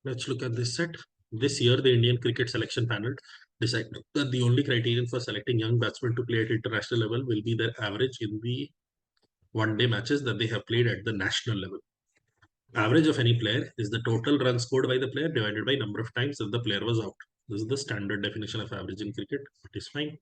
Let's look at this set. This year, the Indian cricket selection panel decided that the only criterion for selecting young batsmen to play at international level will be their average in the one-day matches that they have played at the national level. Average of any player is the total runs scored by the player divided by number of times that the player was out. This is the standard definition of average in cricket. It is fine.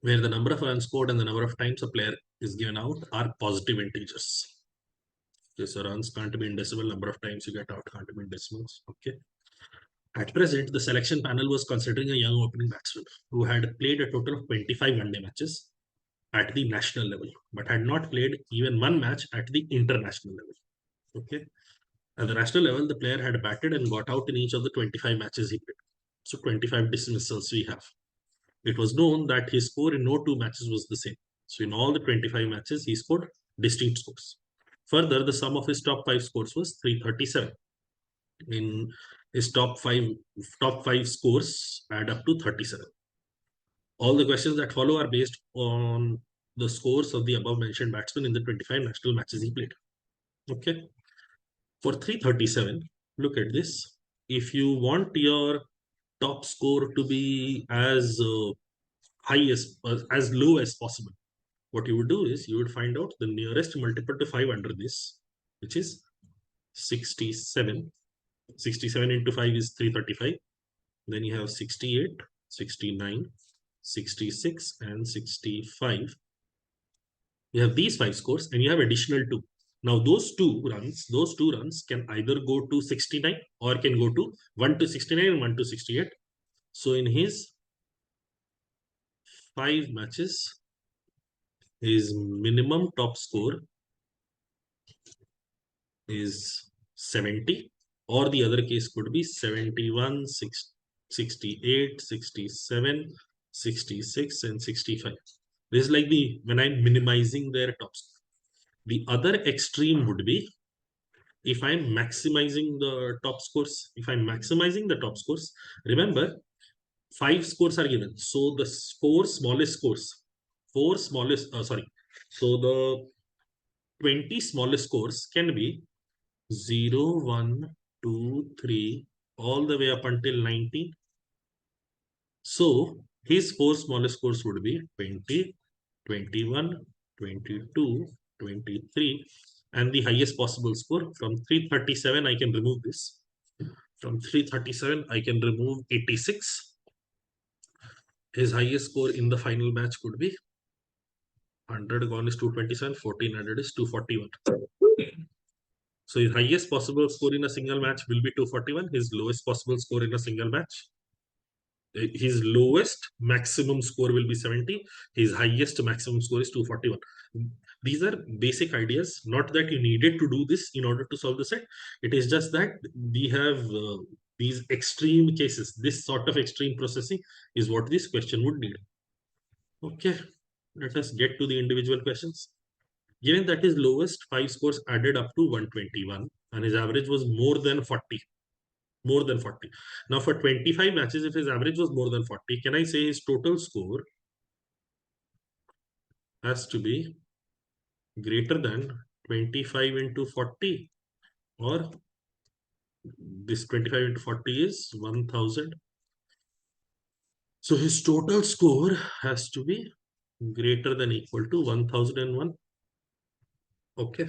Where the number of runs scored and the number of times a player is given out are positive integers. Okay, so runs can't be in decimal, number of times you get out can't be in decimals. Okay. At present, the selection panel was considering a young opening batsman who had played a total of 25 one-day matches at the national level, but had not played even one match at the international level. Okay. At the national level, the player had batted and got out in each of the 25 matches he played. So 25 dismissals we have. It was known that his score in no two matches was the same. So in all the 25 matches, he scored distinct scores. Further, the sum of his top five scores was 337. In his top five scores add up to 37. All the questions that follow are based on the scores of the above mentioned batsmen in the 25 national matches he played. Okay. For 337, look at this. If you want your top score to be as high as low as possible, what you would do is you would find out the nearest multiple to 5 under this, which is 67. 67 into 5 is 335. Then you have 68, 69, 66, and 65. You have these 5 scores and you have additional 2. Now those two runs can either go to 69 or can go to 1 to 69 and 1 to 68. So in his 5 matches, his minimum top score is 70, or the other case could be 71, 68, 67, 66, and 65. This is like when I'm minimizing their top score. The other extreme would be if I'm maximizing the top scores. If I'm maximizing the top scores, remember 5 scores are given. So the smallest scores, so the 20 smallest scores can be 0, 1, 2, 3, all the way up until 19. So his 4 smallest scores would be 20, 21, 22, 23, and the highest possible score from 337, I can remove this. From 337, I can remove 86. His highest score in the final match could be 100 gone is 227, 1400 is 241. So his highest possible score in a single match will be 241. His lowest possible score in a single match, his lowest maximum score will be 70. His highest maximum score is 241. These are basic ideas, not that you needed to do this in order to solve the set. It is just that we have these extreme cases. This sort of extreme processing is what this question would need. Okay, let us get to the individual questions. Given that his lowest 5 scores added up to 121 and his average was more than 40. More than 40. Now for 25 matches, if his average was more than 40, can I say his total score has to be greater than 25 into 40, or this 25 into 40 is 1000. So his total score has to be greater than equal to 1001. Okay.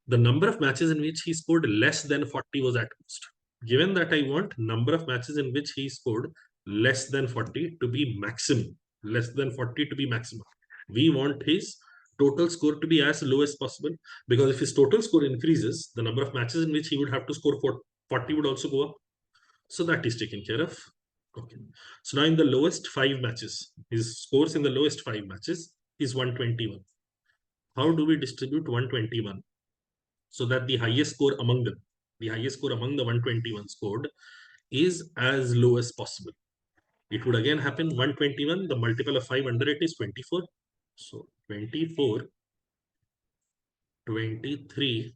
The number of matches in which he scored less than 40 was at most. Given that I want number of matches in which he scored less than 40 to be maximum, less than 40 to be maximum, we want his total score to be as low as possible, because if his total score increases, the number of matches in which he would have to score 40 would also go up. So that is taken care of. Okay. So now in the lowest 5 matches, his scores in the lowest 5 matches is 121. How do we distribute 121? So that the highest score among them, the highest score among the 121 scored is as low as possible. It would again happen 121, the multiple of 5 under it is 24. So 24, 23,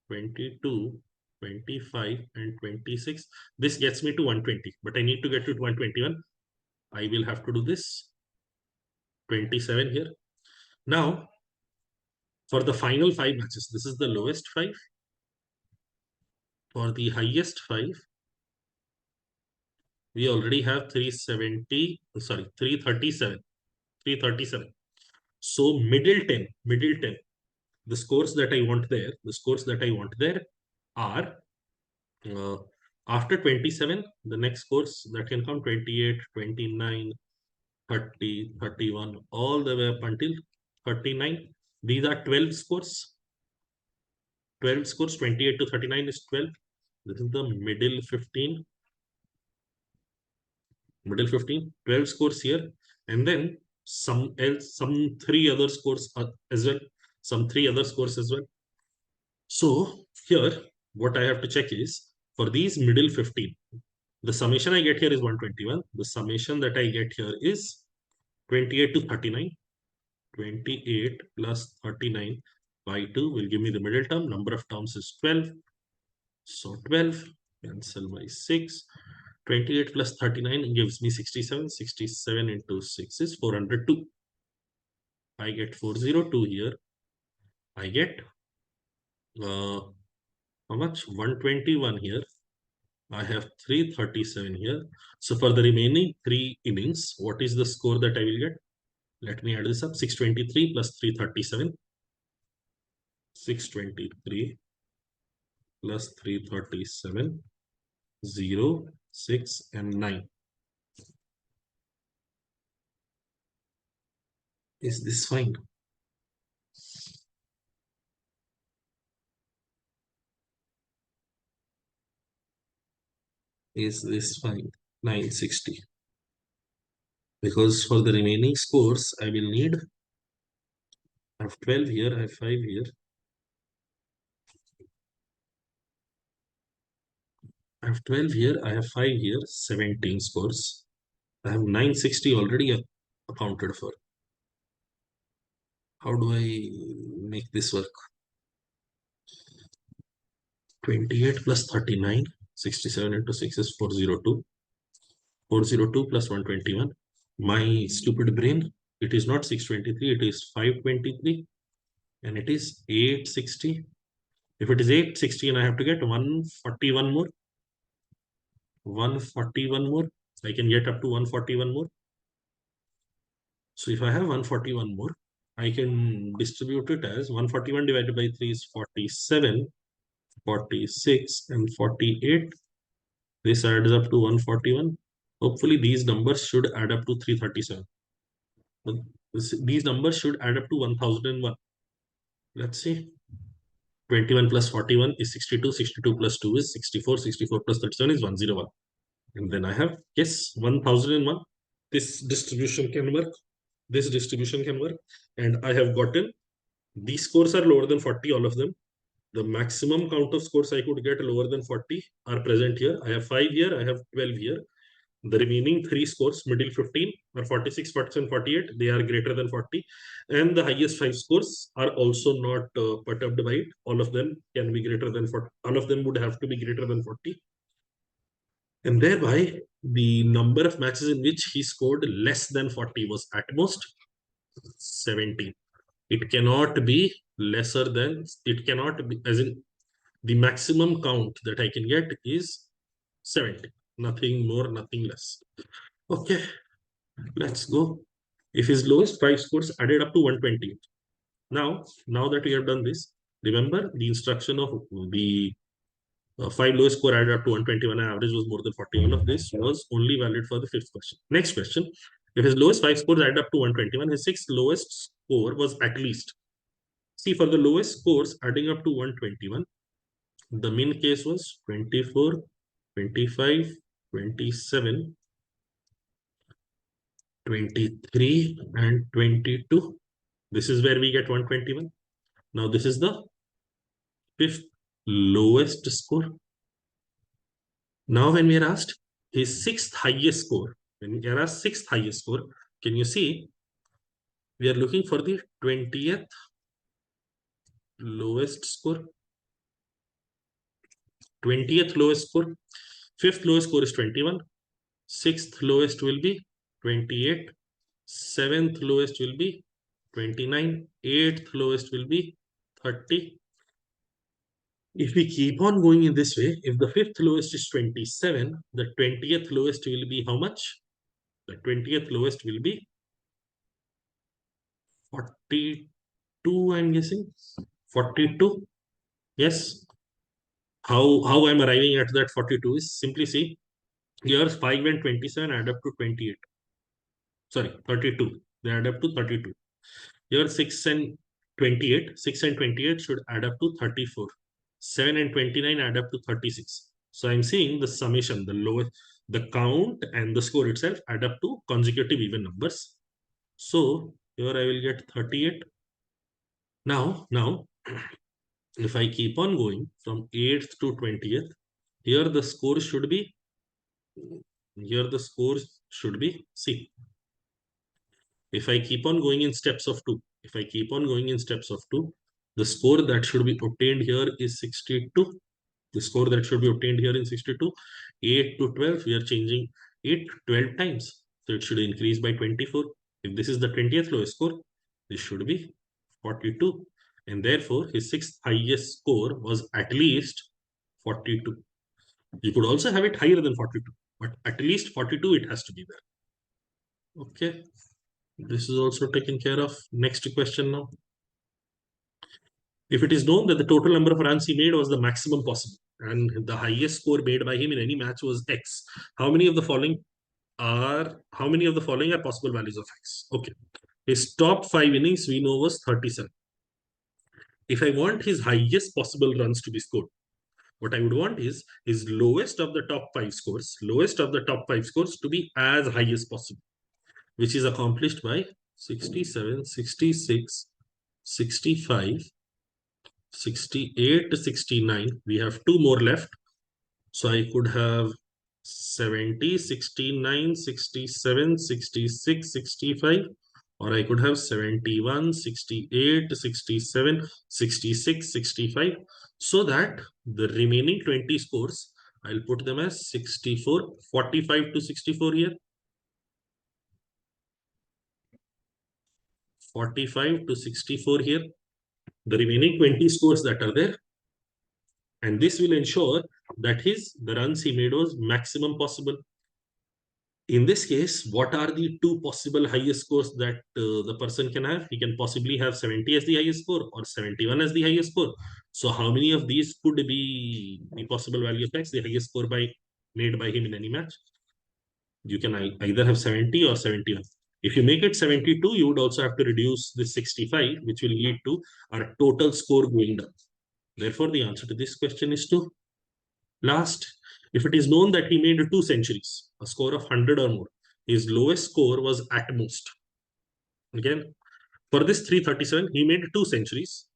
22, 25, and 26. This gets me to 120, but I need to get to 121. I will have to do this 27 here. Now, for the final 5 matches, this is the lowest 5. For the highest 5, we already have 370, sorry, 337. 337. So middle 10, the scores that I want there are uh, after 27, the next scores that can come 28, 29, 30, 31, all the way up until 39. These are 12 scores. 12 scores, 28 to 39 is 12. This is the middle 15. Middle 15, 12 scores here. And then some else, some three other scores as well. Some three other scores as well. So here, what I have to check is for these middle 15, the summation I get here is 121. The summation that I get here is 28 to 39. 28 plus 39 by 2 will give me the middle term. Number of terms is 12. So 12, cancel by 6. 28 plus 39 gives me 67. 67 into 6 is 402. I get 402 here. I get how much? 121 here. I have 337 here. So for the remaining 3 innings, what is the score that I will get? Let me add this up. 623 plus 337. 623 plus 337. 0, 6, and 9. Is this fine? Is this fine? 960. Because for the remaining scores, I will need, I have 12 here, I have 5 here. I have 12 here, I have 5 here, 17 scores. I have 960 already accounted for. How do I make this work? 28 plus 39, 67 into 6 is 402. 402 plus 121. My stupid brain, it is not 623, it is 523. And it is 860. If it is 860 and I have to get 141 more, 141 more, I can get up to 141 more. So if I have 141 more, I can distribute it as 141 divided by 3 is 47, 46, and 48. This adds up to 141. Hopefully these numbers should add up to 337. But these numbers should add up to 1001. Let's see. 21 plus 41 is 62. 62 plus 2 is 64. 64 plus 37 is 101. And then I have, yes, 1001. This distribution can work. This distribution can work. And I have gotten, these scores are lower than 40, all of them. The maximum count of scores I could get lower than 40 are present here. I have 5 here, I have 12 here. The remaining 3 scores, middle 15 are 46, 47, 48. They are greater than 40. And the highest 5 scores are also not perturbed by it. All of them can be greater than 40. All of them would have to be greater than 40. And thereby, the number of matches in which he scored less than 40 was at most 17. It cannot be lesser than, it cannot be, as in the maximum count that I can get is 70. Nothing more, nothing less. Okay, let's go. If his lowest 5 scores added up to 120. Now that we have done this, remember the instruction of the 5 lowest score added up to 121 and average was more than 40. All of this was only valid for the 5th question. Next question. If his lowest 5 scores added up to 121, his 6th lowest score was at least. See, for the lowest scores adding up to 121, the mean case was 24, 25, 27, 23, and 22. This is where we get 121. Now, this is the 5th lowest score. Now, when we are asked his 6th highest score, when we are asked 6th highest score, can you see we are looking for the 20th lowest score? 20th lowest score. 5th lowest score is 21. 6th lowest will be 28. 7th lowest will be 29. 8th lowest will be 30. If we keep on going in this way, if the fifth lowest is 27, the 20th lowest will be how much? The 20th lowest will be 42, I'm guessing. 42. Yes. How I'm arriving at that 42 is simply see, here 5 and 27 add up to 28. Sorry, 32. They add up to 32. Here 6 and 28. 6 and 28 should add up to 34. 7 and 29 add up to 36. So I'm seeing the summation, the lowest, the count and the score itself add up to consecutive even numbers. So here I will get 38. Now, if I keep on going from 8th to 20th, here the score should be, see, if I keep on going in steps of 2, the score that should be obtained here is 62. The score that should be obtained here in 62. 8 to 12, we are changing 8 12 times. So it should increase by 24. If this is the 20th lowest score, this should be 42. And therefore, his sixth highest score was at least 42. You could also have it higher than 42, but at least 42 it has to be there. Okay. This is also taken care of. Next question now. If it is known that the total number of runs he made was the maximum possible and the highest score made by him in any match was X, how many of the following are possible values of X? Okay. His top 5 innings we know was 37. If I want his highest possible runs to be scored, what I would want is his lowest of the top 5 scores, to be as high as possible, which is accomplished by 67, 66, 65, 68, 69. We have 2 more left. So I could have 70, 69, 67, 66, 65, or I could have 71, 68, 67, 66, 65. So that the remaining 20 scores, I'll put them as 64, 45 to 64 here. 45 to 64 here. The remaining 20 scores that are there. And this will ensure that the runs he made was maximum possible. In this case, what are the 2 possible highest scores that the person can have? He can possibly have 70 as the highest score or 71 as the highest score. So how many of these could be the possible value of X, the highest score made by him in any match? You can either have 70 or 71. If you make it 72, you would also have to reduce this 65, which will lead to our total score going down. Therefore, the answer to this question is 2. Last, if it is known that he made 2 centuries, a score of 100 or more, his lowest score was at most. Again, for this 337, he made 2 centuries.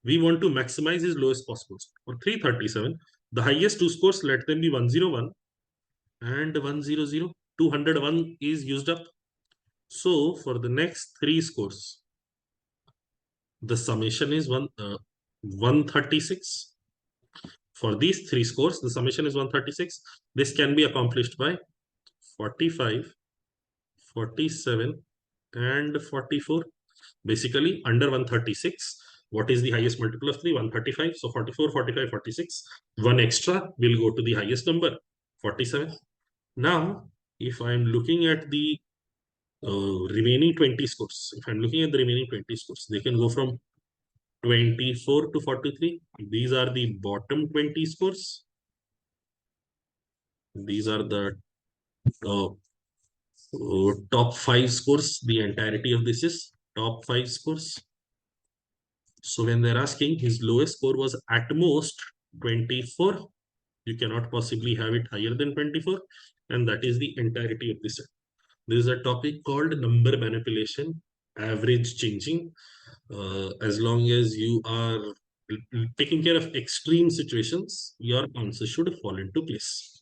We want to maximize his lowest possible score. For 337, the highest 2 scores, let them be 101 and 100. 201 is used up. So for the next 3 scores, the summation is 136. For these 3 scores, the summation is 136. This can be accomplished by 45, 47, and 44. Basically, under 136, what is the highest multiple of 3? 135. So 44, 45, 46. 1 extra will go to the highest number, 47. Now, if I'm looking at the remaining 20 scores, they can go from 24 to 43. These are the bottom 20 scores. These are the top 5 scores. The entirety of this is top 5 scores. So when they're asking, his lowest score was at most 24. You cannot possibly have it higher than 24. And that is the entirety of this. There is a topic called number manipulation, average changing. As long as you are taking care of extreme situations, your answer should fall into place.